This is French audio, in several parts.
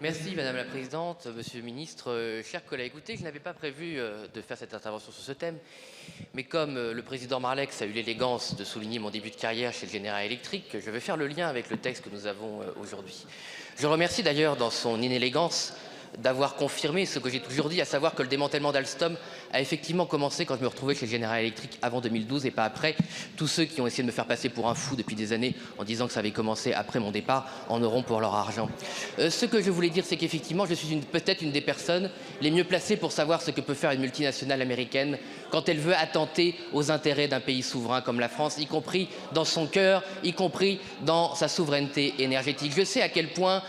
Merci Madame la Présidente, Monsieur le Ministre, chers collègues. Écoutez, je n'avais pas prévu de faire cette intervention sur ce thème, mais comme le Président Marlex a eu l'élégance de souligner mon début de carrière chez le Général Electric, je vais faire le lien avec le texte que nous avons aujourd'hui. Je le remercie d'ailleurs dans son inélégance d'avoir confirmé ce que j'ai toujours dit, à savoir que le démantèlement d'Alstom a effectivement commencé quand je me retrouvais chez le Général Electric avant 2012 et pas après. Tous ceux qui ont essayé de me faire passer pour un fou depuis des années en disant que ça avait commencé après mon départ en auront pour leur argent. Ce que je voulais dire, c'est qu'effectivement, je suis peut-être une des personnes les mieux placées pour savoir ce que peut faire une multinationale américaine quand elle veut attenter aux intérêts d'un pays souverain comme la France, y compris dans son cœur, y compris dans sa souveraineté énergétique. Je sais à quel point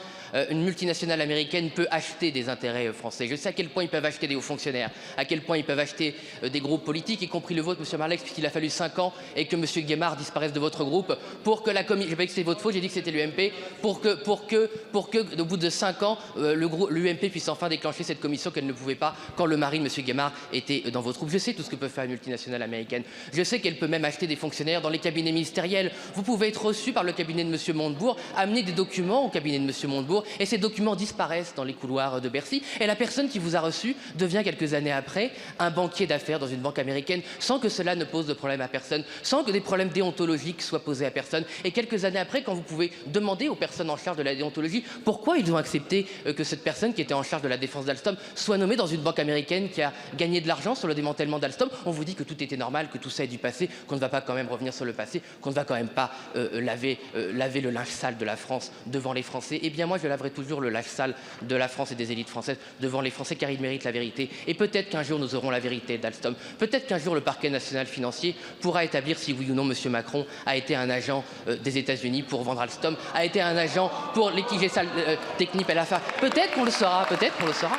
une multinationale américaine peut acheter des intérêts français. Je sais à quel point ils peuvent acheter des hauts fonctionnaires, à quel point ils peuvent acheter des groupes politiques, y compris le vôtre, Monsieur Marlex, puisqu'il a fallu 5 ans et que Monsieur Guémard disparaisse de votre groupe pour que la commission, j'ai pas dit que c'était votre faute, j'ai dit que c'était l'UMP, pour que, au bout de 5 ans, l'UMP puisse enfin déclencher cette commission qu'elle ne pouvait pas quand le mari de Monsieur Guémard était dans votre groupe. Je sais tout ce que peut faire une multinationale américaine. Je sais qu'elle peut même acheter des fonctionnaires dans les cabinets ministériels. Vous pouvez être reçu par le cabinet de Monsieur Montebourg, amener des documents au cabinet de Monsieur Montebourg, et ces documents disparaissent dans les couloirs de Bercy, et la personne qui vous a reçu devient quelques années après un banquier d'affaires dans une banque américaine, sans que cela ne pose de problème à personne, sans que des problèmes déontologiques soient posés à personne. Et quelques années après, quand vous pouvez demander aux personnes en charge de la déontologie pourquoi ils ont accepté que cette personne qui était en charge de la défense d'Alstom soit nommée dans une banque américaine qui a gagné de l'argent sur le démantèlement d'Alstom, on vous dit que tout était normal, que tout ça est du passé, qu'on ne va pas quand même revenir sur le passé, qu'on ne va quand même pas laver le linge sale de la France devant les Français. Eh bien moi je laverai toujours le linge sale de la France et des élites françaises devant les Français, car ils méritent la vérité. Et peut-être qu'un jour nous aurons la vérité d'Alstom. Peut-être qu'un jour le parquet national financier pourra établir si oui ou non Monsieur Macron a été un agent des États-Unis pour vendre Alstom, a été un agent pour liquider Technip et l'affaire. Peut-être qu'on le saura, peut-être qu'on le saura.